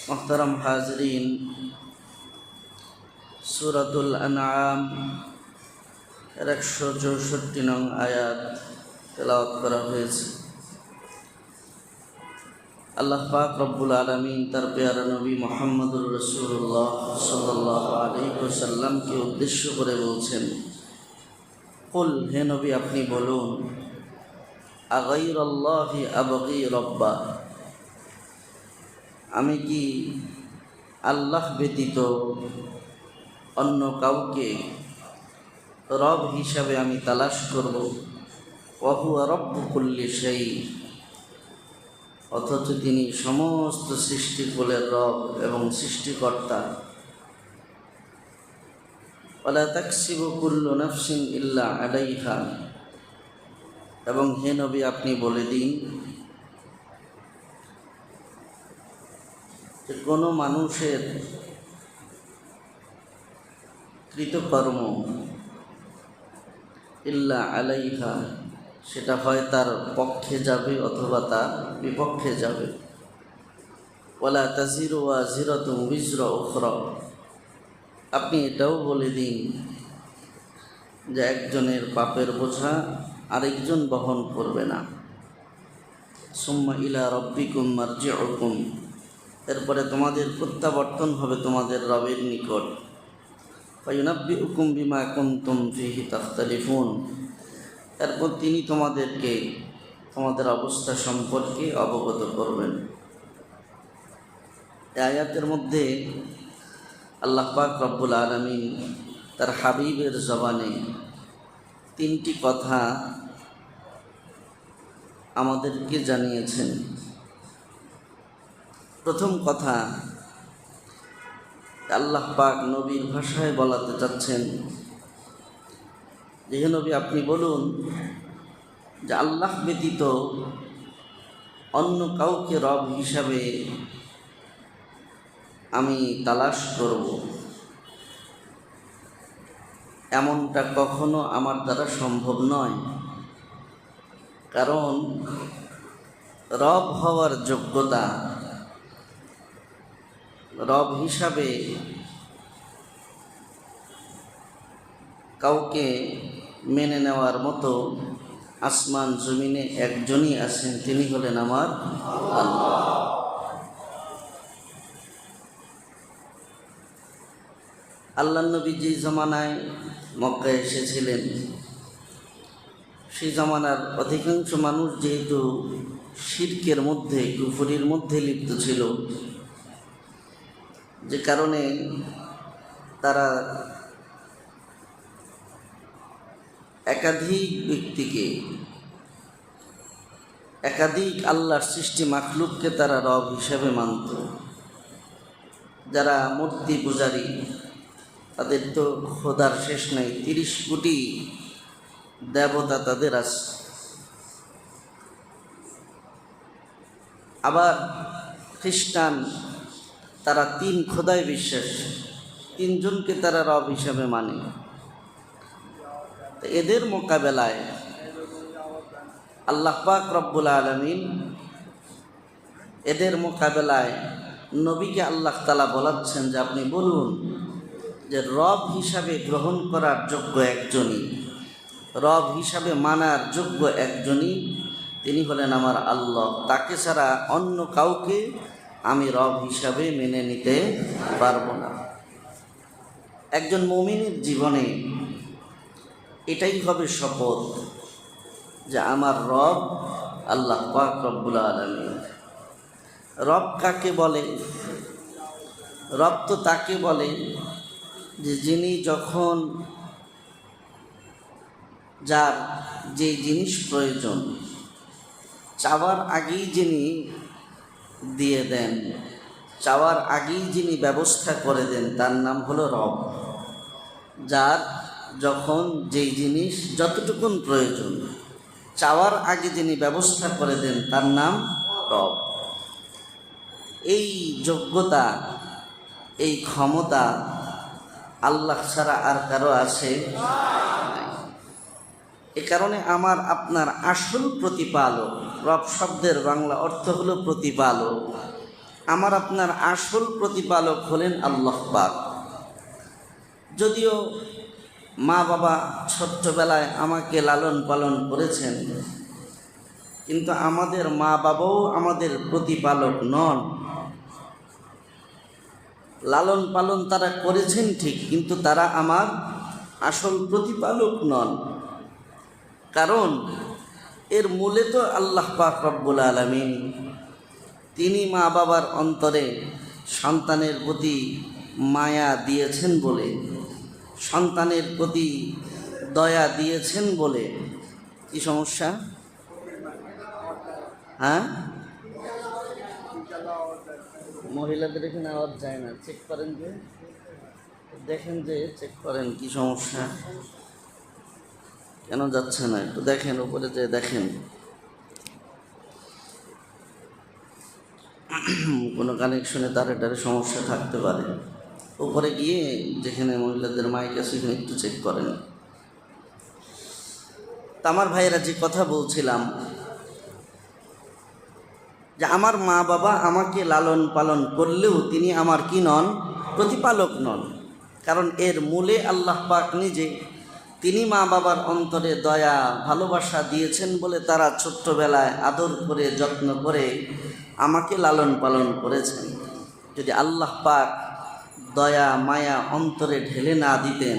মোহতারাম হাজরিন, সূরাতুল আনআম 164 নং আয়াত তেলাওয়াত করা হয়েছে। আল্লাহ পাক রব্বুল আলামিন তার পেয়ারা নবী মুহাম্মদুর রাসূলুল্লাহ সাল্লাল্লাহু আলাইহি ওয়াসাল্লামকে উদ্দেশ্য করে বলছেন, কুল, হে নবী আপনি বলুন, আগাইরাল্লাহি আবগী রব্বা, আমি কি আল্লাহ ব্যতীত অন্য কাউকে রব হিসাবে আমি তালাশ করব? ওয়া হুয়া রব্বু কুল্লি শাই, অথচ তিনি সমস্ত সৃষ্টিকুলের রব এবং সৃষ্টিকর্তা। ওয়ালা তাকসিবু কুল্লু নাফসিন ইল্লা আলাইহা, এবং হে নবী আপনি বলে দিন যে কোনো মানুষের কৃতকর্ম ইল্লা আলাইহা, সেটা হয় তার পক্ষে যাবে অথবা তার বিপক্ষে যাবে। ওয়ালা তাজিরু ওয়াজিরাতুন উযরা উখরা, আপনি এটাও বলে দিন যে একজনের পাপের বোঝা আরেকজন বহন করবে না। সুম্মা ইলা রাব্বিকুম মারজিউকুম, এরপরে তোমাদের প্রত্যাবর্তন হবে তোমাদের রবের নিকট। ফায়ুনাব্বিউকুম বিমা কুনতুম ফীহি তাখতালিফুন, এরপর তিনি তোমাদেরকে তোমাদের অবস্থা সম্পর্কে অবগত করবেন। এই আয়াতের মধ্যে আল্লাহ পাক রব্বুল আলামিন তার হাবিবের জবানে তিনটি কথা আমাদেরকে জানিয়েছেন। প্রথম কথা, আল্লাহ পাক নবীর ভাষায় বলাতে চাচ্ছেন যে হে নবী আপনি বলুন যে আল্লাহ ব্যতীত অন্য কাউকে রব হিসাবে আমি তালাশ করব, এমনটা কখনো আমার দ্বারা সম্ভব নয়। কারণ রব হওয়ার যোগ্যতা, রব হিসাবে কাউকে মেনে নেওয়ার মতো আসমান জমিনে একজনই আছেন, তিনি হলেন আমার আল্লাহ। আল্লাহ নবী যে জমানায় মক্কায় এসেছিলেন, সেই জমানার অধিকাংশ মানুষ যেহেতু শিরকের মধ্যে, কুফরির মধ্যে লিপ্ত ছিল, যে কারণে তারা একাধিক ব্যক্তিকে, একাধিক আল্লাহর সৃষ্টি মাখলুককে তারা রব হিসাবে মানত। যারা মূর্তি পূজারী, তাদের তো খোদার শেষ নাই, 30 কোটি দেবতা তাদের আছে। আবার খ্রিস্টান, তারা 3 খোদায় বিশ্বাস, 3 জনকে তারা রব হিসাবে মানে। এদের মোকাবেলায় আল্লাহ পাক রব্বুল আলামিন, এদের মোকাবেলায় নবীকে আল্লাহ তাআলা বলাচ্ছেন যে আপনি বলুন যে রব হিসাবে গ্রহণ করার যোগ্য একজনই, রব হিসাবে মানার যোগ্য একজনই, তিনি হলেন আমার আল্লাহ। তাকে ছাড়া অন্য কাউকে আমি রব হিসাবে মেনে নিতে পারবো না। একজন মুমিনের জীবনে এটাই হবে শপথ যে আমার রব আল্লাহ পাক রব্বুল আলামিন। রব কাকে বলে? রব তো তাকে বলে যে যিনি যখন যার যে জিনিস প্রয়োজন চাওয়ার আগেই যিনি দিয়ে দেন, চাওয়ার আগেই যিনি ব্যবস্থা করে দেন, তার নাম হলো রব। যার যখন যেই জিনিস যতটুকুন প্রয়োজন চাওয়ার আগে যিনি ব্যবস্থা করে দেন, তার নাম রব। এই যোগ্যতা, এই ক্ষমতা আল্লাহ ছাড়া আর কারো আছে? এ কারণে আমার আপনার আসল প্রতিপালক, রব শব্দের বাংলা অর্থ হলো প্রতিপালক। আমার আপনার আসল প্রতিপালক হলেন আল্লাহ পাক। যদিও মা বাবা ছোট্টবেলায় আমাকে লালন পালন করেছেন, কিন্তু আমাদের মা বাবাও আমাদের প্রতিপালক নন। লালন পালন তারা করেছেন ঠিক, কিন্তু তারা আমার আসল প্রতিপালক নন। কারণ এর মূলে তো আল্লাহ পাক রব্বুল আলামিন। তিনি মা বাবার অন্তরে সন্তানের প্রতি মায়া দিয়েছেন বলে, সন্তানের প্রতি দয়া দিয়েছেন বলে। কি সমস্যা? হ্যাঁ, মহিলাদের এখানে আওয়াজ যায় না, চেক করেন যে, দেখেন যে চেক করেন কি সমস্যা, কেন যাচ্ছে না একটু দেখেন, উপরে যে দেখেন কোনো কানেকশনে তারে সমস্যা থাকতে পারে। উপরে গিয়ে যেখানে মহিলাদের মাইক আছে সেখানে একটু চেক করেন। তা আমার ভাইয়েরা, যে কথা বলছিলাম যে আমার মা বাবা আমাকে লালন পালন করলেও তিনি আমার কি নন? প্রতিপালক নন। কারণ এর মূলে আল্লাহ পাক নিজে, তিনি মা বাবার অন্তরে দয়া ভালোবাসা দিয়েছেন বলে তারা ছোট্টবেলায় আদর করে যত্ন করে আমাকে লালন পালন করেছেন। যদি আল্লাহ পাক দয়া মায়া অন্তরে ঢেলে না দিতেন,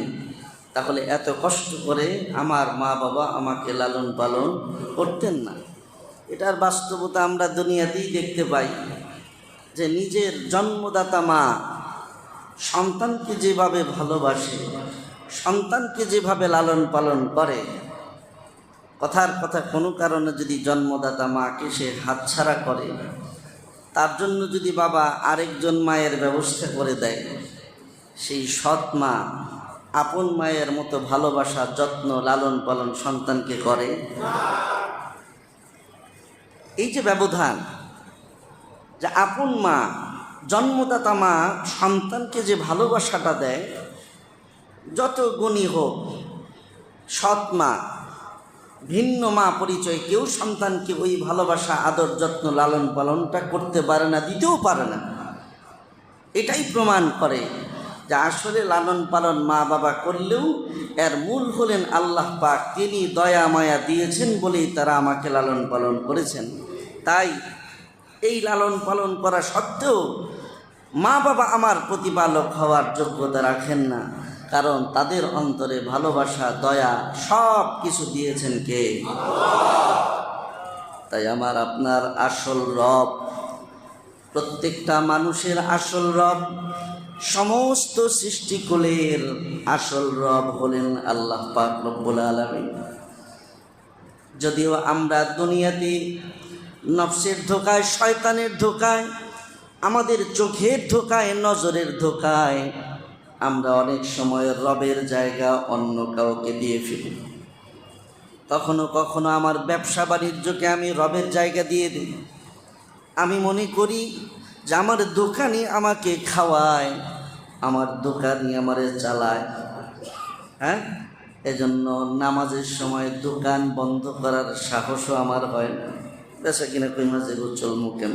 তাহলে এত কষ্ট করে আমার মা বাবা আমাকে লালন পালন করতেন না। এটার বাস্তবতা আমরা দুনিয়াতেই দেখতে পাই যে নিজের জন্মদাতা মা সন্তানকে যেভাবে ভালোবাসে, সন্তানকে যেভাবে লালন পালন করে, কথার কথা কোনো কারণে যদি জন্মদাতা মাকে সে হাতছাড়া করে, তার জন্য যদি বাবা আরেকজন মায়ের ব্যবস্থা করে দেয়, সেই সৎ মা আপন মায়ের মতো ভালোবাসা যত্ন লালন পালন সন্তানকে করে? এই যে ব্যবধান, যে আপন মা জন্মদাতা মা সন্তানকে যে ভালোবাসাটা দেয়, যত গুণী হোক সৎ মা, ভিন্ন মা পরিচয় কেউ সন্তানকে ওই ভালোবাসা আদর যত্ন লালন পালনটা করতে পারে না, দিতেও পারে না। এটাই প্রমাণ করে যে আসলে লালন পালন মা বাবা করলেও এর মূল হলেন আল্লাহ পাক। তিনি দয়া মায়া দিয়েছেন বলেই তারা আমাকে লালন পালন করেছেন। তাই এই লালন পালন করা সত্ত্বেও মা বাবা আমার প্রতিপালক হওয়ার যোগ্যতা রাখেন না, কারণ তাদের অন্তরে ভালোবাসা দয়া সব কিছু দিয়েছেন কে? তাই আমার আপনার আসল রব, প্রত্যেকটা মানুষের আসল রব, সমস্ত সৃষ্টিকুলের আসল রব হলেন আল্লাহ পাক রব্বুল আলামিন। যদিও আমরা দুনিয়াতে নফসের ধোকায়, শয়তানের ধোকায়, আমাদের চোখের ধোকায়, নজরের ধোকায় আমরা অনেক সময় রবের জায়গা অন্য কাউকে দিয়ে ফেলি। কখনো কখনো আমার ব্যবসা বাণিজ্যকে আমি রবের জায়গা দিয়ে দিই। আমি মনে করি যে আমার দোকানই আমাকে খাওয়ায়, আমার দোকানই আমারে চালায়। হ্যাঁ, এজন্য নামাজের সময় দোকান বন্ধ করার সাহসও আমার হয় না। বেশা কিনা কই মাঝে উচ্চল মুখেন,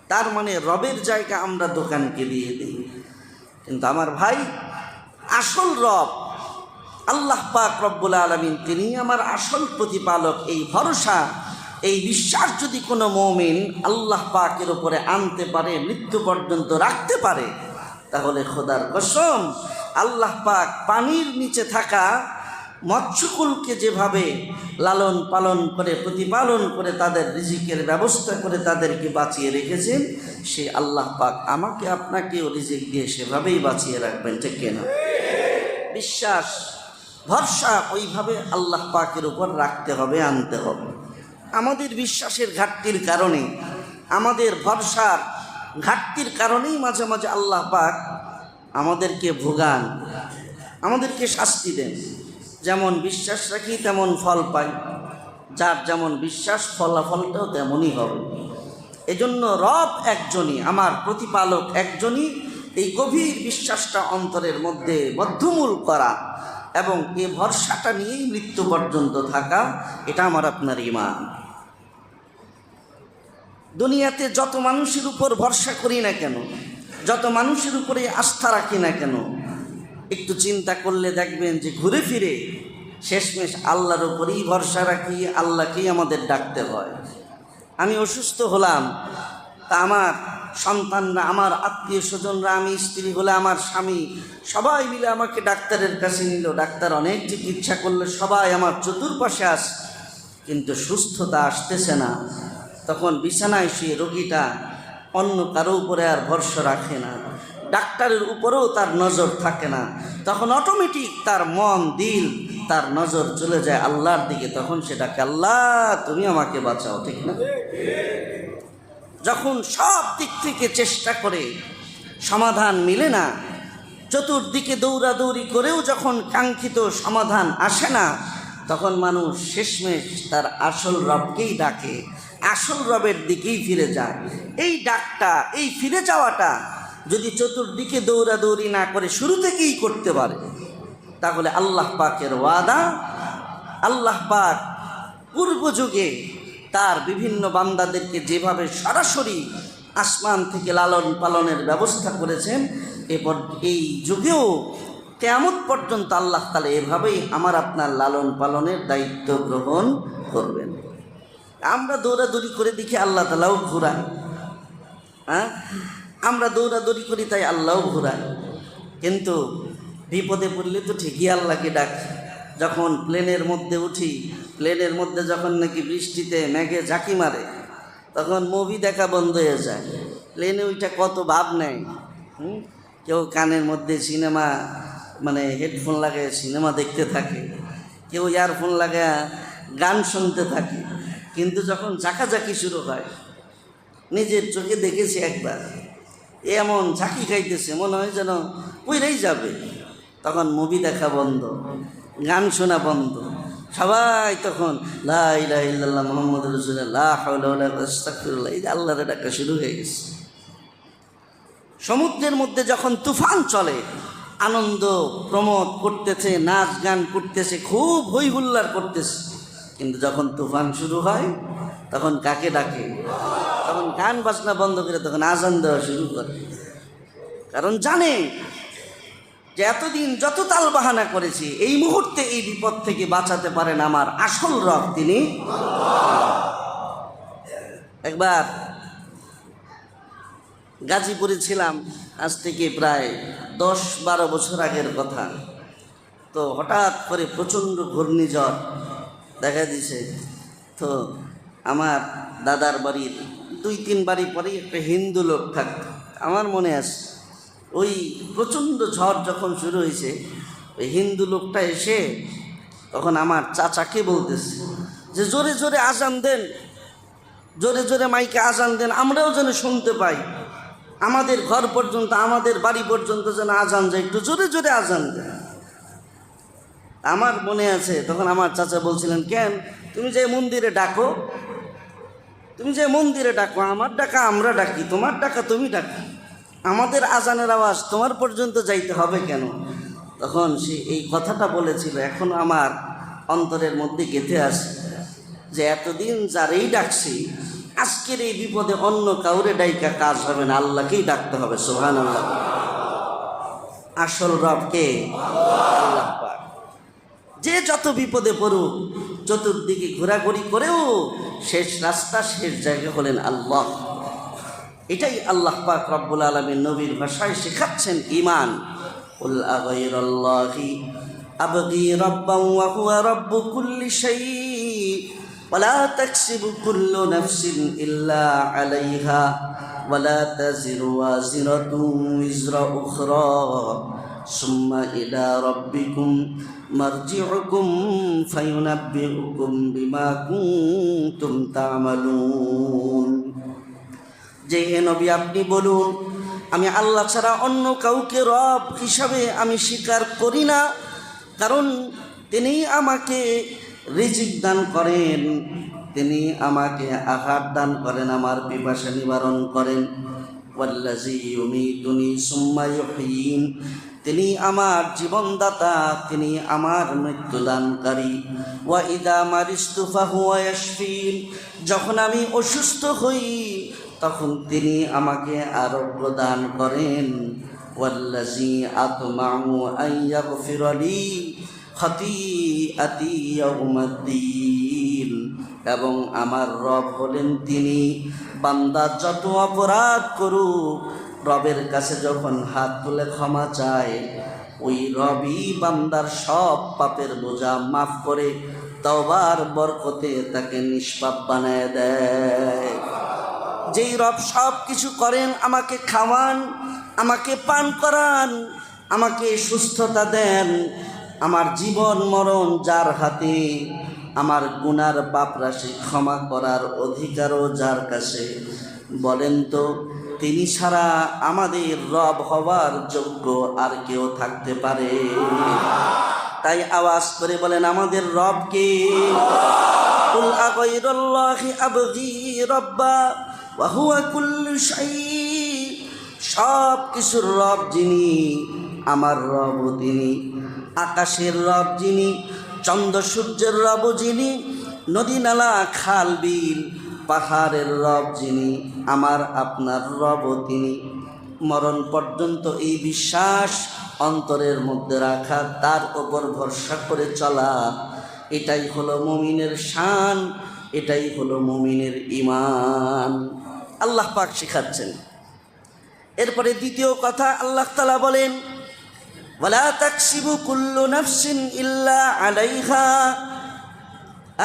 তার মানে রবের জায়গা আমরা দোকানকে দিয়ে দিই। কিন্তু আমার ভাই, আসল রব আল্লাহ পাক রব্বুল আলামিন, তিনি আমার আসল প্রতিপালক। এই ভরসা, এই বিশ্বাস যদি কোনো মুমিন আল্লাহ পাকের উপরে আনতে পারে, মৃত্যু পর্যন্ত রাখতে পারে, তাহলে খোদার কসম আল্লাহ পাক পানির নিচে থাকা মৎস্যকুলকে যেভাবে লালন পালন করে প্রতিপালন করে তাদের রিজিকের ব্যবস্থা করে তাদেরকে বাঁচিয়ে রেখেছেন, সেই আল্লাহ পাক আমাকে আপনাকেও রিজিক দিয়ে সেভাবেই বাঁচিয়ে রাখবেন। ঠিক কিনা? বিশ্বাস ভরসা ওইভাবে আল্লাহ পাকের উপর রাখতে হবে, আনতে হবে। আমাদের বিশ্বাসের ঘাটতির কারণে, আমাদের ভরসার ঘাটতির কারণেই মাঝে মাঝে আল্লাহ পাক আমাদেরকে ভোগান, আমাদেরকে শাস্তি দেন। যেমন বিশ্বাস রাখি তেমন ফল পাই, যার যেমন বিশ্বাস ফলাফলটাও তেমনই হবে। এজন্য রব একজনই, আমার প্রতিপালক একজনই। এই গভীর বিশ্বাসটা অন্তরের মধ্যে বদ্ধমূল করা এবং এ ভরসাটা নিয়েই মৃত্যু পর্যন্ত থাকা, এটা আমার আপনার ঈমান। দুনিয়াতে যত মানুষের উপর ভরসা করি না কেন, যত মানুষের উপরে আস্থা রাখি না কেন, একটু চিন্তা করলে দেখবেন যে ঘুরে ফিরে শেষমেশ আল্লাহর উপরেই ভরসা রাখি, আল্লাহকেই আমাদের ডাকতে হয়। আমি অসুস্থ হলাম, তা আমার সন্তানরা, আমার আত্মীয় স্বজনরা, আমি স্ত্রী হলে আমার স্বামী, সবাই মিলে আমাকে ডাক্তারের কাছে নিল। ডাক্তার অনেক চিকিৎসা করলে, সবাই আমার চতুর্পাশে আস, কিন্তু সুস্থতা আসতেছে না। তখন বিছানায় শুয়ে রোগীটা অন্য কারো উপরে আর ভরসা রাখে না, ডাক্তারের উপরেও তার নজর থাকে না। তখন অটোমেটিক তার মন দিল, তার নজর চলে যায় আল্লাহর দিকে। তখন সেটাকে, আল্লাহ তুমি আমাকে বাঁচাও, ঠিক না? যখন সব দিক থেকে চেষ্টা করে সমাধান মিলে না, চতুর্দিকে দৌড়াদৌড়ি করেও যখন কাঙ্ক্ষিত সমাধান আসে না, তখন মানুষ শেষমেশ তার আসল রবকেই ডাকে, আসল রবের দিকেই ফিরে যায়। এই ডাকটা, এই ফিরে যাওয়াটা যদি চতুর্দিকে দৌড়াদৌড়ি না করে শুরু থেকেই করতে পারে, তাহলে আল্লাহ পাকের ওয়াদা, আল্লাহ পাক পূর্ব যুগে তার বিভিন্ন বান্দাদেরকে যেভাবে সরাসরি আসমান থেকে লালন পালনের ব্যবস্থা করেছেন, এরপর এই যুগেও কিয়ামত পর্যন্ত আল্লাহ তাআলা এভাবেই আমার আপনার লালন পালনের দায়িত্ব গ্রহণ করবেন। আমরা দৌড়াদৌড়ি করে দেখি আল্লাহ তাআলাও ঘুরায়, আমরা দৌড়াদৌড়ি করি তাই আল্লাহও ঘুরায়। কিন্তু বিপদে পড়লে তো ঠিকই আল্লাহকে ডাকি। যখন প্লেনের মধ্যে উঠি, প্লেনের মধ্যে যখন নাকি বৃষ্টিতে মেঘে ঝাঁকি মারে, তখন মুভি দেখা বন্ধ হয়ে যায়। প্লেনে ওইটা কত ভাব নেয়। কেউ কানের মধ্যে সিনেমা, মানে হেডফোন লাগায় সিনেমা দেখতে থাকে, কেউ ইয়ারফোন লাগায় গান শুনতে থাকে। কিন্তু যখন ঝাঁকাঝাঁকি শুরু হয়, নিজের চোখে দেখেছি একবার, এমন ঝাঁকি খাইতেছে মনে হয় যেন পইরাই যাবে। তখন মুভি দেখা বন্ধ, গান শোনা বন্ধ, সবাই তখন লা ইলাহা ইল্লাল্লাহ মুহাম্মাদুর রাসূলুল্লাহ লা হাওলা ওয়ালা কুওয়াতা ইল্লা বিল্লাহ, এই যে আল্লাহর ডাকা শুরু হয়ে গেছে। সমুদ্রের মধ্যে যখন তুফান চলে, আনন্দ প্রমোদ করতেছে, নাচ গান করতেছে, খুব হই হুল্লার করতেছে। কিন্তু যখন তুফান শুরু হয়, তখন কাকে ডাকে? তখন গান বাজনা বন্ধ করে তখন আজান দেওয়া শুরু করে। কারণ জানে যে এতদিন যত তাল বাহানা করেছি, এই মুহূর্তে এই বিপদ থেকে বাঁচাতে পারেন আমার আসল রব, তিনি। একবার গাজীপুরে ছিলাম, আজ থেকে প্রায় 10-12 বছর আগের কথা। তো হঠাৎ করে প্রচণ্ড ঘূর্ণিঝড় দেখা দিছে। তো আমার দাদার বাড়ির 2-3 বাড়ি পরেই একটা হিন্দু লোক থাকত। আমার মনে আছে, ওই প্রচণ্ড ঝড় যখন শুরু হয়েছে, ওই হিন্দু লোকটা এসে তখন আমার চাচাকে বলতেছে যে জোরে জোরে আজান দেন, জোরে জোরে মাইকে আজান দেন, আমরাও যেন শুনতে পাই, আমাদের ঘর পর্যন্ত, আমাদের বাড়ি পর্যন্ত যেন আজান যায়, একটু জোরে জোরে আজান দেন। আমার মনে আছে তখন আমার চাচা বলছিলেন, কেন তুমি যে মন্দিরে ডাকো, তুমি যে মন্দিরে ডাকো, আমার ডাকা আমরা ডাকি, তোমার ডাকা তুমি ডাকো, আমাদের আজানের আওয়াজ তোমার পর্যন্ত যাইতে হবে কেন? তখন সে এই কথাটা বলেছিল, এখনো আমার অন্তরের মধ্যে গেঁথে আছে যে এতদিন যারেই ডাকছি, আজকের এই বিপদে অন্য কাউরে ডাইকা কাজ হবে না, আল্লাহকেই ডাকতে হবে। সুবহানাল্লাহ। আসল রবকে আল্লাহ পাক। যে যত বিপদে পড়ুক, চতুর্দিকে ঘোরাঘুরি করেও শেষ রাস্তা, শেষ জায়গা হলেন আল্লাহ। এটাই আল্লাহ পাক রব্বুল আলামিন নবীর ভাষায় শেখাচ্ছেন ঈমান। কুল আগাইরাল্লাহি আবগি রাব্বান ওয়া হুয়া রাব্বু কুল্লি শাই ওয়া লা তাকসিবু কুল্লু নাফসিন ইল্লা আলাইহা ওয়া লা তাজিরু ওয়াজিরাতুন উযরা উখরা সুম্মা ইলা রাব্বিকুম মারজিউকুম ফায়ুনাব্বিউকুম বিমা কুনতুম তা'মালুন। যে হে নবী, আপনি বলুন, আমি আল্লাহ ছাড়া অন্য কাউকে রব হিসাবে আমি স্বীকার করি না, কারণ তিনি আমাকে রিজিক দান করেন, তিনি আমাকে আহার দান করেন, আমার পিপাসা নিবারণ করেন। ওয়াল্লাযী ইউমীতুনি সুম্মা ইউহয়ীন, তিনি আমার জীবনদাতা, তিনি আমার মৃত্যুদানকারী। ওয়া ইযা মারিস্তু ফাহুয়া ইয়াশফিন, যখন আমি অসুস্থ হই তখন তিনি আমাকে আরোগ্য দান করেন, ওয়াল্লাযী আতমাউ আন ইয়াগফিরা লি খাতীআতি ইয়াউমাদ্দিন, এবং আমার রব হলেন তিনি, বান্দা যত অপরাধ করুক রবের কাছে যখন হাত তুলে ক্ষমা চায়, ওই রবই বান্দার সব পাপের বোঝা মাফ করে তওবার বরকতে তাকে নিষ্পাপ বানায় দেয়। যেই রব সব কিছু করেন, আমাকে খাওয়ান, আমাকে পান করান, আমাকে সুস্থতা দেন, আমার জীবন মরণ যার হাতে, আমার গুনার পাপ রাশি ক্ষমা করার অধিকারও যার কাছে, বলেন তো তিনি ছাড়া আমাদের রব হওয়ার যোগ্য আর কেউ থাকতে পারে? তাই আওয়াজ করে বলেন আমাদের রব কে? কুল আগাইরাল্লাহি আবগী রাব্বা ওয়া হুয়া কুল্লু শাই, সব কিছুর রব যিনি, আমার রব তিনি। আকাশের রব যিনি, চন্দ্র সূর্যের রব যিনি, নদী নালা খাল বিল পাহাড়ের রব যিনি, আমার আপনার রব তিনি। মরণ পর্যন্ত এই বিশ্বাস অন্তরের মধ্যে রাখা, তার ওপর ভরসা করে চলা, এটাই হলো মুমিনের শান, এটাই হলো মুমিনের ঈমান। আল্লাহ পাক শিখাচ্ছেন। এরপরে দ্বিতীয় কথা আল্লাহ তাআলা বলেন, ওয়ালা তাকসিবু কুল্লু নাফসিন ইল্লা আলাইহা।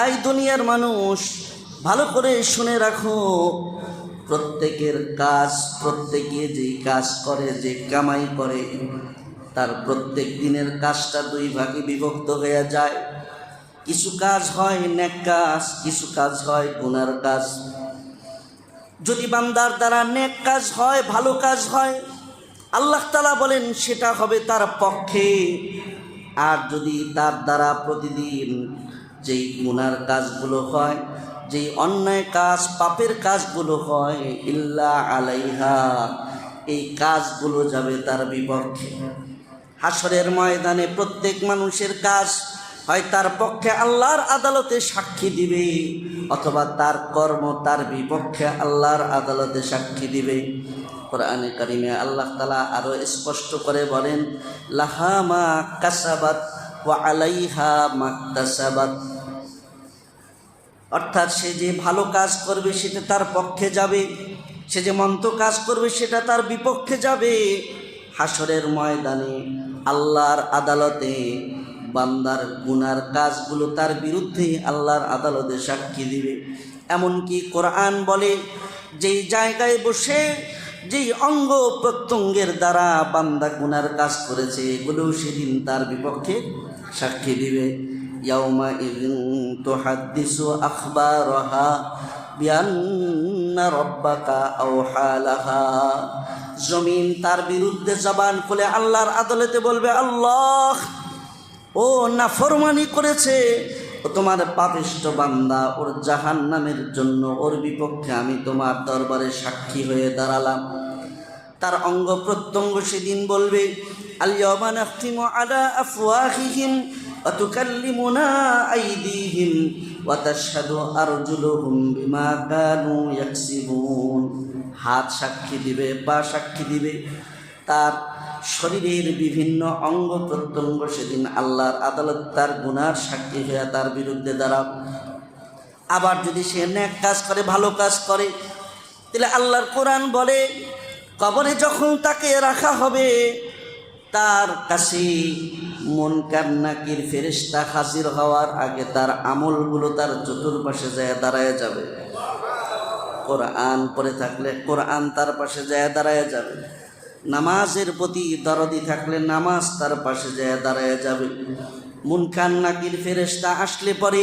এই দুনিয়ার মানুষ ভালো করে শুনে রাখো, প্রত্যেকের কাজ, প্রত্যেকে যেই কাজ করে, যে কামাই করে, তার প্রত্যেক দিনের কাজটা দুই ভাগে বিভক্ত হয়ে যায়। কিছু কাজ হয় নেক কাজ, কিছু কাজ হয় গুনার কাজ। যদি বান্দার দ্বারা নেক কাজ হয়, ভালো কাজ হয়, আল্লাহ তাআলা বলেন সেটা হবে তার পক্ষে। আর যদি তার দ্বারা প্রতিদিন যেই গুনার কাজগুলো হয়, যেই অন্যায় কাজ, পাপের কাজগুলো হয়, ইল্লা আলাইহা, এই কাজগুলো যাবে তার বিপক্ষে। হাসরের ময়দানে প্রত্যেক মানুষের কাজ হয় তার পক্ষে আল্লাহর আদালতে সাক্ষী দিবে, অথবা তার কর্ম তার বিপক্ষে আল্লাহর আদালতে সাক্ষী দিবে। কোরআনে কারিমে আল্লাহ তাআলা আরো স্পষ্ট করে বলেন, লাহা মা কাসাবাত ওয়া আলাইহা মাকতাসাবাত, অর্থাৎ সে যে ভালো কাজ করবে সেটা তার পক্ষে যাবে, সে যে মন্দ কাজ করবে সেটা তার বিপক্ষে যাবে। হাসরের ময়দানে আল্লাহর আদালতে বান্দার গুনার কাজগুলো তার বিরুদ্ধে আল্লাহর আদালতে সাক্ষী দিবে। এমনকি কোরআন বলে, যেই জায়গায় বসে যেই অঙ্গ প্রত্যঙ্গের দ্বারা বান্দা গুনার কাজ করেছে, এগুলোও সেদিন তার বিপক্ষে সাক্ষী দিবে। ইয়াউমা ইযিন তুহাদ্দিসু আখবারাহা বিআন্না রাব্বাকা আওহা লাহা, জমিন তার বিরুদ্ধে জবান খুলে আল্লাহর আদালতে বলবে, আল্লাহ ও নাফরমানি করেছে, ও তোমার পাপিষ্ঠ বান্দা, ওর জাহান্নামের জন্য ওর বিপক্ষে আমি তোমার দরবারে সাক্ষী হয়ে দাঁড়ালাম। তার অঙ্গ প্রত্যঙ্গ সেদিন বলবে, আল-ইয়াওমা নাখতিমু আলা আফওয়াহিহিম ওয়া তুকাল্লিমুনা আইদিহিম ওয়া তাশহাদু আরজুলুহুম বিমা কানু ইয়াকসিবুন। হাত সাক্ষী দিবে, পা সাক্ষী দিবে, তার শরীরের বিভিন্ন অঙ্গ প্রত্যঙ্গ সেদিন আল্লাহর আদালত তার গুনার সাক্ষী হয়ে তার বিরুদ্ধে দাঁড়াবে। আবার যদি সে নেক কাজ করে, ভালো কাজ করে, তাহলে আল্লাহর কোরআন বলে, কবরে যখন তাকে রাখা হবে, তার কাছে মুনকার নাকির ফেরেশতা হাজির হওয়ার আগে তার আমলগুলো তার চতুর্পাশে যায় দাঁড়ায় যাবে। কোরআন পড়ে থাকলে কোরআন তার পাশে যায় দাঁড়ায় যাবে। নামাজের প্রতি দরদি থাকলে নামাজ তার পাশে যায় দাঁড়ায় যাবে। মুনকার নাকির ফেরেশতা আসলে পরে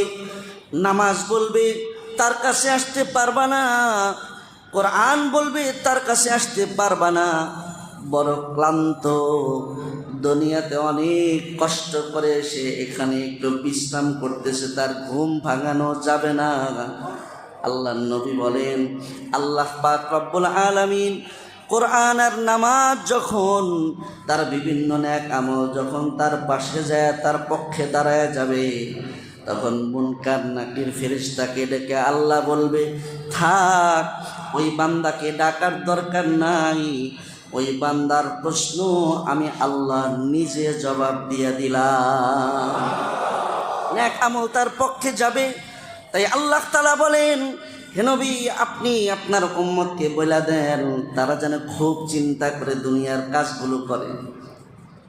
নামাজ বলবে তার কাছে আসতে পারবা না, কোরআন বলবে তার কাছে আসতে পারবা না, বড় ক্লান্ত, দুনিয়াতে অনেক কষ্ট করে সে এখানে একটু বিশ্রাম করতেছে, তার ঘুম ভাঙানো যাবে না। আল্লাহর নবী বলেন, আল্লাহ পাক রব্বুল আলামিন কোরআন আর নামাজ যখন, তার বিভিন্ন নেক আমল যখন তার পাশে যায়, তার পক্ষে দাঁড়ায় যাবে, তখন মুনকার নাকির ফেরেশতাকে ডেকে আল্লাহ বলবে, থাক, ওই বান্দাকে ডাকার দরকার নাই, ওই বান্দার প্রশ্ন আমি আল্লাহ নিজে জবাব দিয়ে দিলাম। নেক আমল তার পক্ষে যাবে। তাই আল্লাহ তাআলা বলেন, হে নবী, আপনি আপনার উম্মতকে বলে দেন তারা যেন খুব চিন্তা করে দুনিয়ার কাজগুলো করে,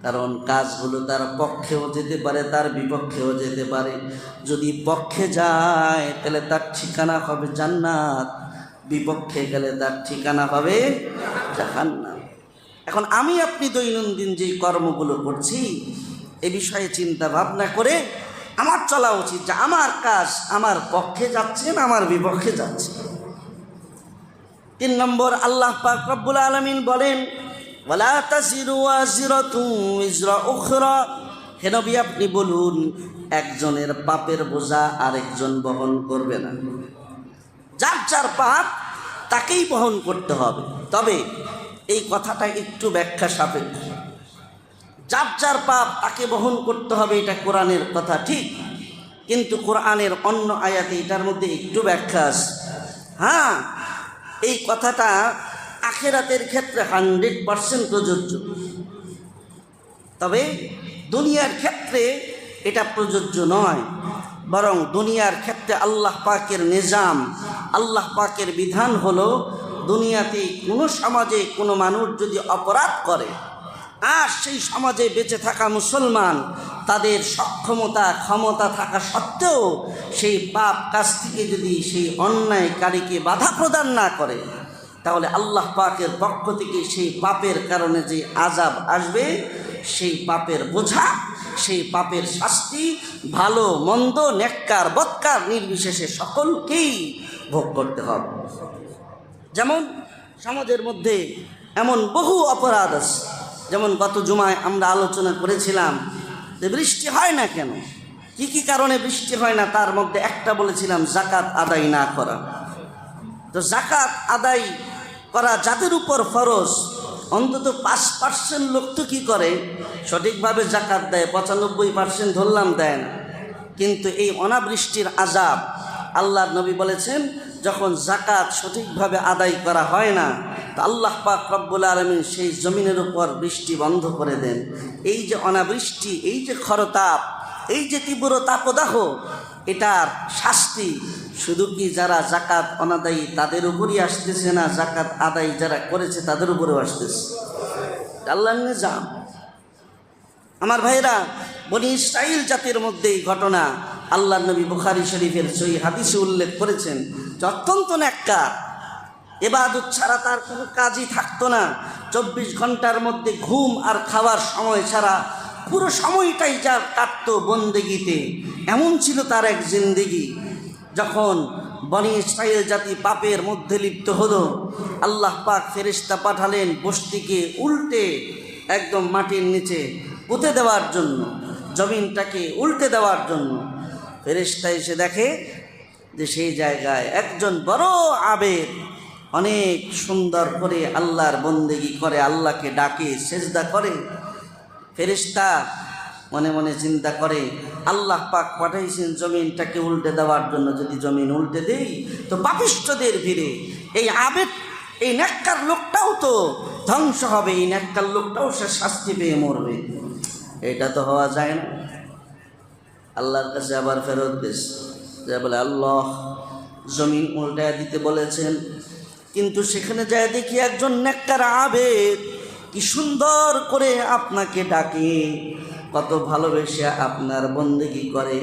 কারণ কাজগুলো তার পক্ষেও যেতে পারে, তার বিপক্ষেও যেতে পারে। যদি পক্ষে যায় তাহলে তার ঠিকানা হবে জান্নাত, বিপক্ষে গেলে তার ঠিকানা হবে জাহান্নাম। এখন আমি আপনি দৈনন্দিন যেই কর্মগুলো করছি এ বিষয়ে চিন্তা ভাবনা করে আমার চলা উচিত যে আমার কাজ আমার পক্ষে যাচ্ছে না আমার বিপক্ষে যাচ্ছে। 3 নম্বর, আল্লাহ পাক রব্বুল আলামিন বলেন, ওয়ালা তাজিরু ওয়াজিরাতুন উযরা উখরা। হে নবী, আপনি বলুন একজনের পাপের বোঝা আরেকজন বহন করবে না। যার যার পাপ তাকেই বহন করতে হবে। তবে এই কথাটা একটু ব্যাখ্যা সাপেক্ষ। যার যার পাপ তাকে বহন করতে হবে, এটা কোরআনের কথা ঠিক, কিন্তু কোরআনের অন্য আয়াতে এটার মধ্যে একটু ব্যাখ্যা আছে। হ্যাঁ, এই কথাটা আখিরাতের ক্ষেত্রে 100% প্রযোজ্য, তবে দুনিয়ার ক্ষেত্রে এটা প্রযোজ্য নয়। বরং দুনিয়ার ক্ষেত্রে আল্লাহ পাকের নিজাম, আল্লাহ পাকের বিধান হলো, দুনিয়াতে কোনো সমাজে কোনো মানুষ যদি অপরাধ করে আর সেই সমাজে বেঁচে থাকা মুসলমান তাদের ক্ষমতা থাকা সত্ত্বেও সেই পাপ কাজ থেকে যদি সেই অন্যায়কারীকে বাধা প্রদান না করে, তাহলে আল্লাহ পাকের পক্ষ থেকে সেই পাপের কারণে যে আযাব আসবে, সেই পাপের বোঝা, সেই পাপের শাস্তি ভালো মন্দ নেককার বদকার নির্বিশেষে সকলকেই ভোগ করতে হবে। যেমন সমাজের মধ্যে এমন বহু অপরাধ আছে, যেমন গত জুমায় আমরা আলোচনা করেছিলাম যে বৃষ্টি হয় না কেন, কি কি কারণে বৃষ্টি হয় না, তার মধ্যে একটা বলেছিলাম যাকাত আদায় না করা। তো যাকাত আদায় করা যাদের উপর ফরজ, অন্তত 5% লোক তো কী করে, সঠিকভাবে যাকাত দেয়, 95% ধরলাম দেয় না। কিন্তু এই অনাবৃষ্টির আযাব, আল্লাহর নবী বলেছেন যখন যাকাত সঠিকভাবে আদায় করা হয় না, তো আল্লাহ পাক রব্বুল আলামিন সেই জমিনের উপর বৃষ্টি বন্ধ করে দেন। এই যে অনাবৃষ্টি, এই যে খরতাপ, এই যে তীব্র তাপদাহ, এটার শাস্তি শুধু কি যারা যাকাত অনাদায়ী তাদের উপরই আসতেছে না, যাকাত আদায় যারা করেছে তাদের উপরেও আসতেছে। আল্লাহর নিজাম। আমার ভাইরা, বনি ইসরাইল জাতির মধ্যে এই ঘটনা আল্লাহর নবী বুখারী শরীফের সহিহ হাদিসে উল্লেখ করেছেন যে অত্যন্ত নেককার, ইবাদত ছাড়া তার কোনো কাজই থাকতো না। 24 ঘন্টার মধ্যে ঘুম আর খাওয়ার সময় ছাড়া পুরো সময়টাই যার কাটতো বন্দেগিতে। এমন ছিল তার এক জিন্দেগি। যখন বনি ইসরাইল জাতি পাপের মধ্যে লিপ্ত হলো, আল্লাহ পাক ফেরেশতা পাঠালেন বস্তিকে উল্টে একদম মাটির নিচে পুঁতে দেওয়ার জন্য, জমিনটাকে উল্টে দেওয়ার জন্য। ফেরেশতা এসে দেখে যে সেই জায়গায় একজন বড় আবেদ অনেক সুন্দর করে আল্লাহর বন্দেগি করে, আল্লাহকে ডাকে, সেজদা করে। ফেরেশতা মনে মনে চিন্তা করে, আল্লাহ পাক পাঠাইছেন জমিনটাকে উল্টে দেওয়ার জন্য, যদি জমিন উল্টে দেই তো পাপিষ্ঠদের ভিড়ে এই আবেদ, এই নেককার লোকটাও তো ধ্বংস হবে, এই নেককার লোকটাও সে শাস্তি পেয়ে মরবে। এটা তো হওয়া যায় না। আল্লাহর কাছে আবার ফেরত দিস, যা বলে আল্লাহ জমিন উল্টায় দিতে বলেছেন, কিন্তু সেখানে যায় দেখি একজন নেককার আবেদ কি সুন্দর করে আপনাকে ডাকে, কত ভালোবেসে আপনার বন্দেগি করে।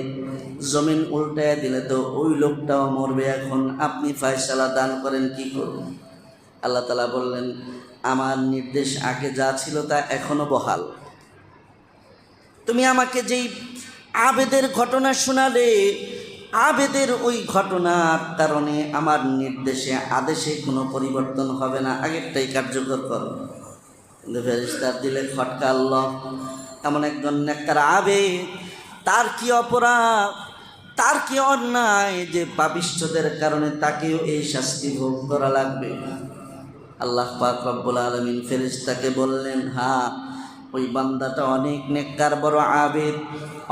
জমিন উল্টায় দিলে তো ওই লোকটাও মরবে, এখন আপনি ফয়সালা দান করেন কি করুন। আল্লাহ তাআলা বললেন, আমার নির্দেশ আগে যা ছিল তা এখনো বহাল। তুমি আমাকে যেই আবেদের ঘটনা শোনালে, আবেদের ওই ঘটনার কারণে আমার নির্দেশে আদেশে কোনো পরিবর্তন হবে না, আগেরটাই কার্যকর করো। কিন্তু ফেরেশতার দিলে খটকা, আল্লাহ এমন একজন নেককার আবেদ, তার কি অপরাধ, তার কি অন্যায় যে পাপিষ্ঠদের কারণে তাকেও এই শাস্তি ভোগ করা লাগবে। আল্লাহ পাক রব্বুল আলামিন ফেরেশতাকে বললেন, হ্যাঁ, ওই বান্দাটা অনেক নেককার, বড় আবেদ,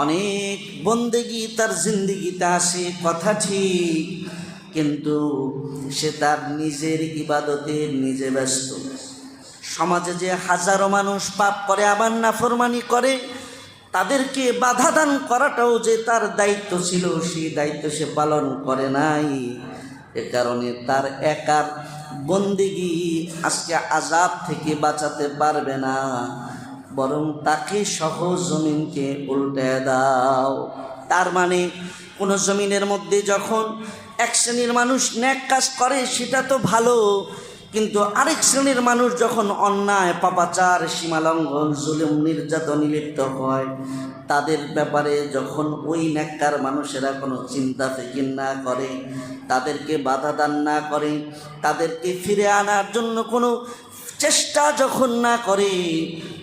অনেক বন্দেগি তার জিন্দিগিতে আসে, কথা ঠিক, কিন্তু সে তার নিজের ইবাদতে নিজে ব্যস্ত। সমাজে যে হাজারো মানুষ পাপ করে আবার নাফরমানি করে, তাদেরকে বাধা দান করাটাও যে তার দায়িত্ব ছিল, সেই দায়িত্ব সে পালন করে নাই। এ কারণে তার একার বন্দেগি আজকে আযাব থেকে বাঁচাতে পারবে না, বরং তাকে সহ জমিনকে উল্টে দাও। তার মানে কোনো জমিনের মধ্যে যখন এক শ্রেণীর মানুষ নেক কাজ করে সেটা তো ভালো, কিন্তু আরেক শ্রেণীর মানুষ যখন অন্যায়, পাপাচার, সীমালঙ্ঘন, জুলুম, নির্যাতনে লিপ্ত হয়, তাদের ব্যাপারে যখন ওই নেককার মানুষেরা কোনো চিন্তা ফিকির না করে, তাদেরকে বাধা দান না করে, তাদেরকে ফিরে আনার জন্য কোনো চেষ্টা যখন না করে,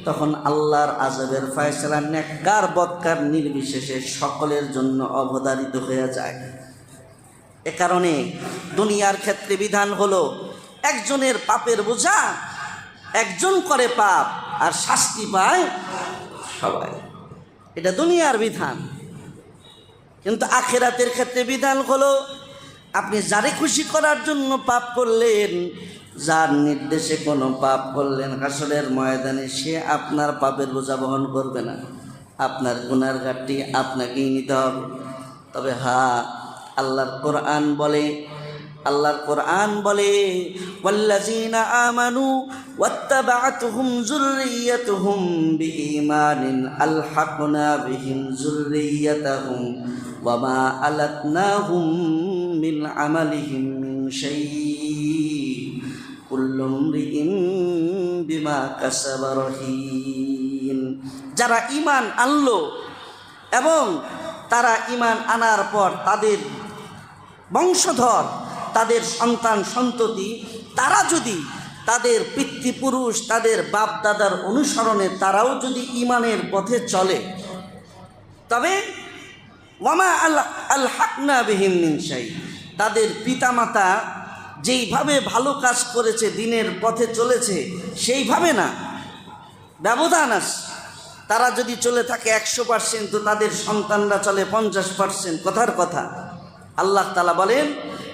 তখন আল্লাহর আযাবের ফয়সালা নেককার বদকার নির্বিশেষে সকলের জন্য অবধারিত হয়ে যায়। এ কারণে দুনিয়ার ক্ষেত্রে বিধান হলো, একজনের পাপের বোঝা, একজন করে পাপ আর শাস্তি পায় সবাই। এটা দুনিয়ার বিধান। কিন্তু আখিরাতের ক্ষেত্রে বিধান হলো, আপনি যারে খুশি করার জন্য পাপ করলেন, যার নির্দেশে কোনো পাপ করলেন, হাসরের ময়দানে সে আপনার পাপের বোঝা বহন করবে না, আপনার গুনার ঘাটতি আপনাকেই নিতে হবে। তবে আল্লাহর কোরআন বলে ওয়াল্লাযীনা আমানু ওয়াত্তাবা'তুহুম যুররিয়্যাতুহুম বিঈমানিন আলহাকনা বিহিম যুররিয়্যাতাহুম ওয়া মা আলাতনাহুম মিন আমালিহিম মিন শাইইন কুল্লু ইমরিইন বিমা কাসাবা রহিন। যারা ঈমান আনলো এবং তারা ঈমান আনার পর তাদের বংশধর, তাদের সন্তান সন্ততি, তারা যদি তাদের পিতৃপুরুষ, তাদের বাপ দাদার অনুসরণে তারাও যদি ঈমানের পথে চলে, তবে ওয়ামা আলহাকনা বিহিম মিন শাই, তাদের পিতামাতা যেইভাবে ভালো কাজ করেছে, দিনের পথে চলেছে, সেইভাবে না, ব্যবধান আছে। তারা যদি চলে থাকে 100%, তো তাদের সন্তানরা চলে 50%। কথার কথা আল্লাহ তাআলা বলেন,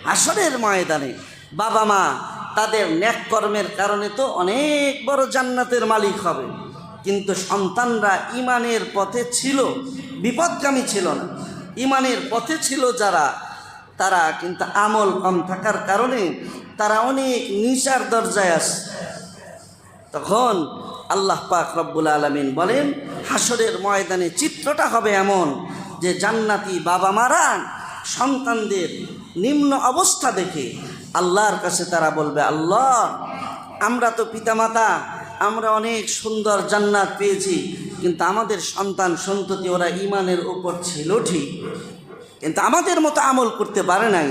হাসরের ময়দানে বাবা মা তাদের নেক কর্মের কারণে তো অনেক বড় জান্নাতের মালিক হবে, কিন্তু সন্তানরা ঈমানের পথে ছিল, বিপদগামী ছিল না। ঈমানের পথে ছিল যারা, তারা কিন্তু আমল কম থাকার কারণে তারা অনেক নিচার দরজায় আছে। তখন আল্লাহ পাক রব্বুল আলামিন বলেন, হাসরের ময়দানে চিত্রটা হবে এমন যে জান্নাতি বাবা মারা সন্তানদের নিম্ন অবস্থা দেখে আল্লাহর কাছে তারা বলবে, আল্লাহ, আমরা তো পিতামাতা, আমরা অনেক সুন্দর জান্নাত পেয়েছি, কিন্তু আমাদের সন্তান সন্ততি ওরা ঈমানের উপর ছিল ঠিক, কিন্তু আমাদের মতো আমল করতে পারে নাই,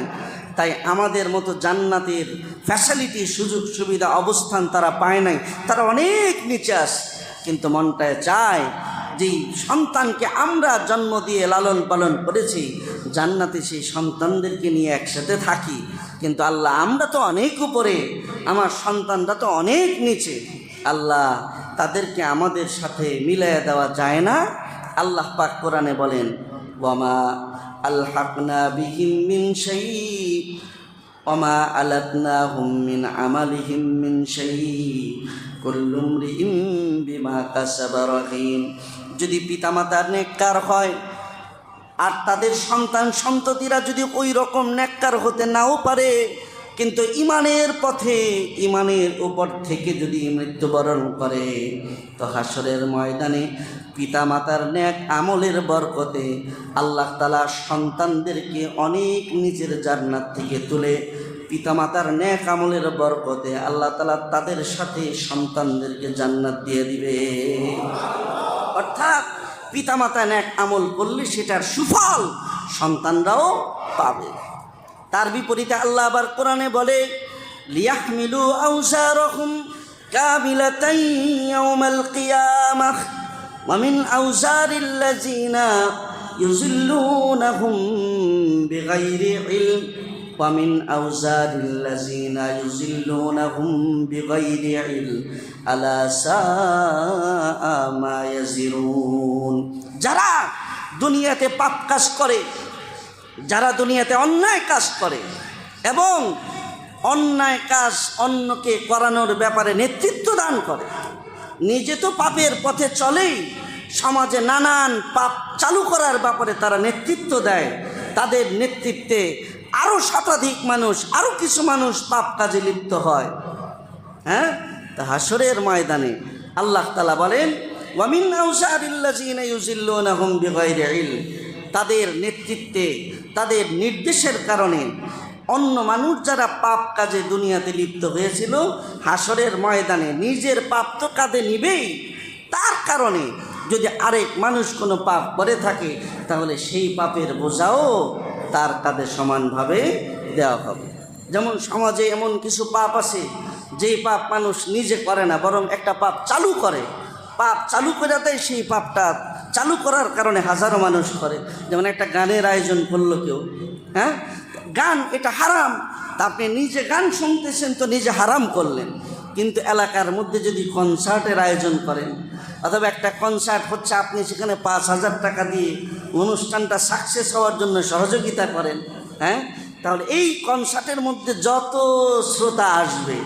তাই আমাদের মতো জান্নাতের ফ্যাসিলিটি, সুযোগ সুবিধা, অবস্থান তারা পায় নাই, তারা অনেক নিচে আসে। কিন্তু মনটায় চায় যে সন্তানকে আমরা জন্ম দিয়ে লালন পালন করেছি, জান্নাতে সেই সন্তানদেরকে নিয়ে একসাথে থাকি, কিন্তু আল্লাহ আমরা তো অনেক উপরে, আমার সন্তানরা তো অনেক নিচে, আল্লাহ তাদেরকে আমাদের সাথে মিলাইয়া দেওয়া যায় না। আল্লাহ পাক কোরআনে বলেন, ওয়ামা আলহাকনা বিহিম মিন শাইই ওয়ামা আলাতনাহুম মিন আমালিহিম মিন শাইই কুল্লু ইমরিইন বিমা কাসাবা রহিন। যদি পিতামাতার নেককার হয় আর তাদের সন্তান সন্ততিরা যদি ওই রকম নেককার হতে নাও পারে, কিন্তু ঈমানের পথে, ঈমানের উপর থেকে যদি মৃত্যুবরণ করে, তো হাসরের ময়দানে পিতামাতার নেক আমলের বরকতে আল্লাহ তাআলা সন্তানদেরকে অনেক নিজের জান্নাত থেকে তুলে, পিতামাতার নেক আমলের বরকতে আল্লাহ তাআলা তাদের সাথে সন্তানদেরকে জান্নাত দিয়ে দিবে। অর্থাৎ পিতামাতা নেক আমল করলে সেটার সুফল সন্তানরাও পাবে। তার বিপরীতে আল্লাহ আবার কোরআনে বলে, লিয়াহমিলু আওজারহুম কামিলাতান ইয়াউমাল কিয়ামাহ ওয়া মিন আওজারিল্লাযিনা ইউযিল্লুনাহুম বিগাইরি ইলম ومن أوزار الذين يضلونهم بغير علم ألا ساء ما يزرون। যারা দুনিয়াতে পাপ কাজ করে, যারা দুনিয়াতে অন্যায় কাজ করে এবং অন্যায় কাজ অন্যকে করানোর ব্যাপারে নেতৃত্ব দান করে, নিজে তো পাপের পথে চলেই, সমাজে নানান পাপ চালু করার ব্যাপারে তারা নেতৃত্ব দেয়, তাদের নেতৃত্বে আরও শতাধিক মানুষ, আরও কিছু মানুষ পাপ কাজে লিপ্ত হয়। হ্যাঁ, তা হাসরের ময়দানে আল্লাহ তাআলা বলেন ওয়ামিন আউসারিল্লাযিনা ইউযিল্লুনাহুম বিগাইরি ইলম, তাদের নেতৃত্বে, তাদের নির্দেশের কারণে অন্য মানুষ যারা পাপ কাজে দুনিয়াতে লিপ্ত হয়েছিল, হাসরের ময়দানে নিজের পাপ তো কাঁধে নিবেই, তার কারণে যদি আরেক মানুষ কোনো পাপ করে থাকে তাহলে সেই পাপের বোঝাও তার কাঁধে সমানভাবে দেওয়া হবে। যেমন সমাজে এমন কিছু পাপ আছে যেই পাপ মানুষ নিজে করে না, বরং একটা পাপ চালু করে, পাপ চালু করে দেয়, সেই পাপটা চালু করার কারণে হাজারো মানুষ করে। যেমন একটা গানের আয়োজন করলো কেউ, হ্যাঁ, গান এটা হারাম, তা আপনি নিজে গান শুনতেছেন তো নিজে হারাম করলেন। কিন্তু এলাকার মধ্যে যদি কনসার্টের আয়োজন করেন, অথবা একটা কনসার্ট হচ্ছে, আপনি সেখানে 5,000 টাকা দিয়ে অনুষ্ঠানটা সাকসেস হওয়ার জন্য সহযোগিতা করেন, হ্যাঁ, তাহলে এই কনসার্টের মধ্যে যত শ্রোতা আসবে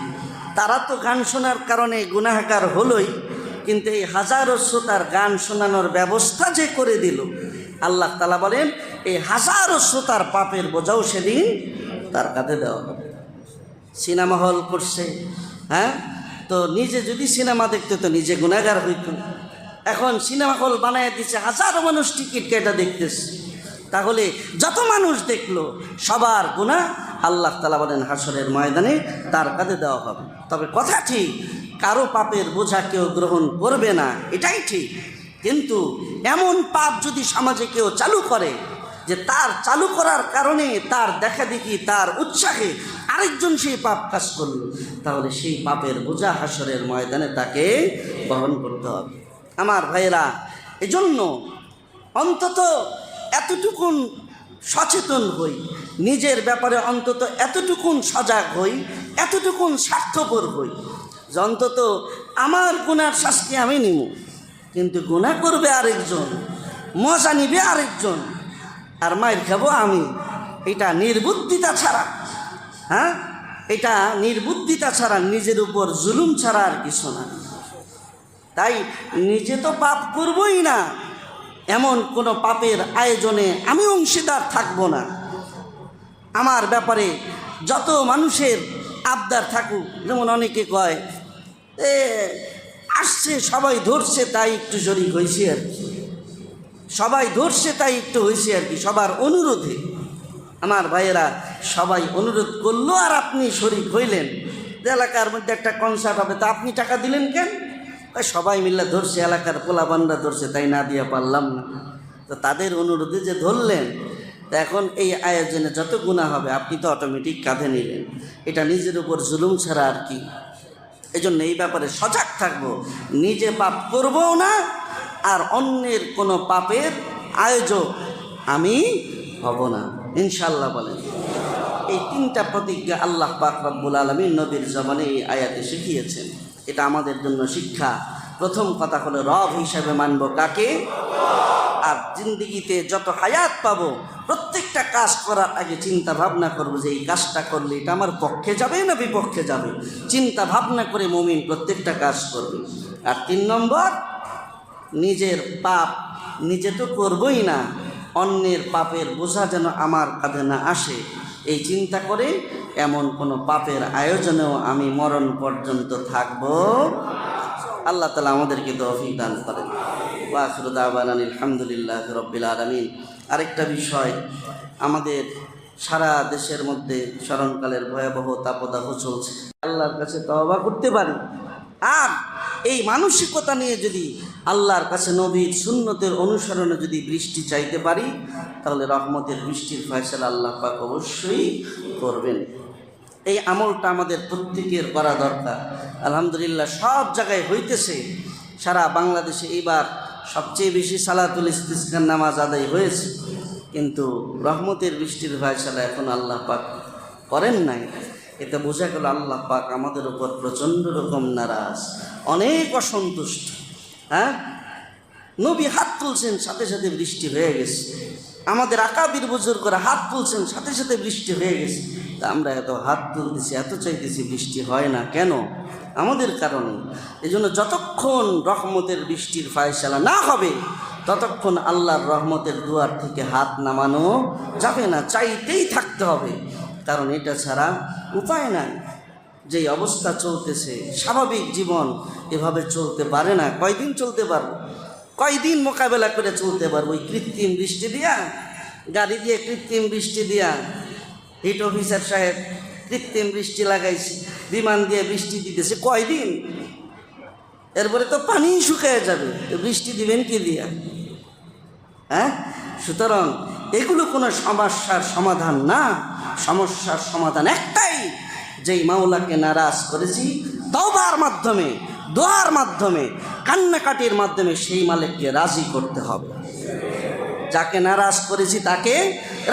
তারা তো গান শোনার কারণে গুনাহগার হলোই, কিন্তু এই হাজারো শ্রোতার গান শোনানোর ব্যবস্থা যে করে দিল, আল্লাহ তাআলা বলেন এই হাজারো শ্রোতার পাপের বোঝাও সেদিন তার কাঁধে দেওয়া হবে। সিনেমা হল করছে, হ্যাঁ, তো নিজে যদি সিনেমা দেখতে তো নিজে গুনাহগার হইত। এখন সিনেমা হল বানায় দিচ্ছে, হাজারো মানুষ টিকিট কেটে দেখতেছে, তাহলে যত মানুষ দেখলো সবার গুনাহ আল্লাহ তাআলা বলেন হাসরের ময়দানে তার কাঁধে দেওয়া হবে। তবে কথা ঠিক, কারো পাপের বোঝা কেউ গ্রহণ করবে না, এটাই ঠিক। কিন্তু এমন পাপ যদি সমাজে কেউ চালু করে যে তার চালু করার কারণে, তার দেখাদেখি, তার উৎসাহে আরেকজন সেই পাপ কাজ করল, তাহলে সেই পাপের বোঝা হাসরের ময়দানে তাকে বহন করতে হবে। আমার ভাইয়েরা, এজন্য অন্তত এতটুকুন সচেতন হই, নিজের ব্যাপারে অন্তত এতটুকুন সজাগ হই, এতটুকুন স্বার্থপর হই যে অন্তত আমার গুনার শাস্তি আমি নিব, কিন্তু গুনাহ করবে আরেকজন, মজা নিবে আরেকজন, আর মাইর খাবো আমি। এটা নির্বুদ্ধিতা ছাড়া, হ্যাঁ, এটা নির্বুদ্ধিতা ছাড়া, নিজের উপর জুলুম ছাড়া আর কিছু না। তাই নিজে তো পাপ করবই না, এমন কোনো পাপের আয়োজনে আমি অংশীদার থাকবো না। আমার ব্যাপারে যত মানুষের আবদার থাকুক, যেমন অনেকে কয় আসছে সবাই ধরছে তাই একটু শরীক হয়েছে আর কি, সবাই ধরছে তাই একটু হয়েছে আর কি, সবার অনুরোধে। আমার ভাইয়েরা, সবাই অনুরোধ করলো আর আপনি শরীক হইলেন, এলাকার মধ্যে একটা কনসার্ট হবে, তা আপনি টাকা দিলেন কেন? সবাই মিলে ধরছে, এলাকার পোলাপানরা ধরছে তাই না দিয়া পারলাম না। তো তাদের অনুরোধে যে ধরলেন, তা এখন এই আয়োজনে যত গুনাহ হবে আপনি তো অটোমেটিক কাঁধে নিলেন, এটা নিজের উপর জুলুম ছাড়া আর কি। এই জন্য এই ব্যাপারে সজাগ থাকবো, নিজে পাপ করবও না, আর অন্যের কোনো পাপের আয়োজক আমি হব না, ইনশাআল্লাহ বলেন। এই তিনটা প্রতিজ্ঞা আল্লাহ পাক রব্বুল আলামিন নবীর জবানে এই আয়াতে শিখিয়েছেন, এটা আমাদের জন্য শিক্ষা। প্রথম কথা হলো রব হিসাবে মানব কাকে, আর জিন্দিগিতে যত হায়াত পাবো প্রত্যেকটা কাজ করার আগে চিন্তা ভাবনা করবো যে এই কাজটা করলে এটা আমার পক্ষে যাবে না বিপক্ষে যাবে, চিন্তা ভাবনা করে মুমিন প্রত্যেকটা কাজ করবে। আর 3 নম্বর, নিজের পাপ নিজে তো করবই না, অন্যের পাপের বোঝা যেন আমার কাঁধে না আসে, এই চিন্তা করে এমন কোনো পাপের আয়োজনেও আমি মরণ পর্যন্ত থাকব। আল্লাহ তাআলা আমাদেরকে তৌফিক দান করেন। ওয়া আখিরু দাওয়ানা আলহামদুলিল্লাহি রাব্বিল আলামিন। আরেকটা বিষয়, আমাদের সারা দেশের মধ্যে স্মরণকালের ভয়াবহ তাপদাহ চলছে, আল্লাহর কাছে তওবা করতে পারি, আর এই মানসিকতা নিয়ে যদি আল্লাহর কাছে নবীর সুন্নতের অনুসরণে যদি বৃষ্টি চাইতে পারি, তাহলে রহমতের বৃষ্টির ফয়সালা আল্লাহ পাক অবশ্যই করবেন। এই আমলটা আমাদের প্রত্যেকের করা দরকার। আলহামদুলিল্লাহ সব জায়গায় হইতেছে, সারা বাংলাদেশে এইবার সবচেয়ে বেশি সালাতুল ইস্তিসকার নামাজ আদায় হয়েছে, কিন্তু রহমতের বৃষ্টির ফয়সালা এখন আল্লাহ পাক করেন নাই। এতে বোঝা গেল আল্লাহ পাক আমাদের উপর প্রচণ্ড রকম নারাজ, অনেক অসন্তুষ্ট। হ্যাঁ, নবী হাত তুলছেন, সাথে সাথে বৃষ্টি হয়ে গেছে। আমাদের আকাবির বুজুর্গরা হাত তুলছেন, সাথে সাথে বৃষ্টি হয়ে গেছে। তা আমরা এত হাত তুলতেছি, এত চাইতেছি, বৃষ্টি হয় না কেন? আমাদের কারণে। এই জন্য যতক্ষণ রহমতের বৃষ্টির ফায়সালা না হবে ততক্ষণ আল্লাহর রহমতের দুয়ার থেকে হাত নামানো যাবে না, চাইতেই থাকতে হবে। কারণ এটা ছাড়া উপায় নাই। যেই অবস্থা চলতেছে, স্বাভাবিক জীবন এভাবে চলতে পারে না। কয়দিন চলতে পারবো? কয়দিন মোকাবেলা করে চলতে পারবো? ওই কৃত্রিম বৃষ্টি দিয়া, গাড়ি দিয়ে কৃত্রিম বৃষ্টি দিয়া, হিট অফিসার সাহেব কৃত্রিম বৃষ্টি লাগাইছে, বিমান দিয়ে বৃষ্টি দিতেছে, কয়দিন? এরপরে তো পানি শুকিয়ে যাবে, তো বৃষ্টি দিবেন কি দিয়া? হ্যাঁ, সুতরাং এগুলো কোনো সমস্যার সমাধান না। সমস্যার সমাধান একটাই, যেই মাওলাকে নারাজ করেছি, তওবার মাধ্যমে, দোয়ার মাধ্যমে, কান্নাকাটির মাধ্যমে সেই মালিককে রাজি করতে হবে। যাকে নারাজ করেছি তাকে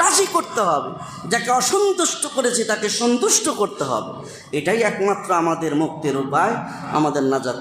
রাজি করতে হবে, যাকে অসন্তুষ্ট করেছি তাকে সন্তুষ্ট করতে হবে। এটাই একমাত্র আমাদের মুক্তির উপায়, আমাদের নাজাত।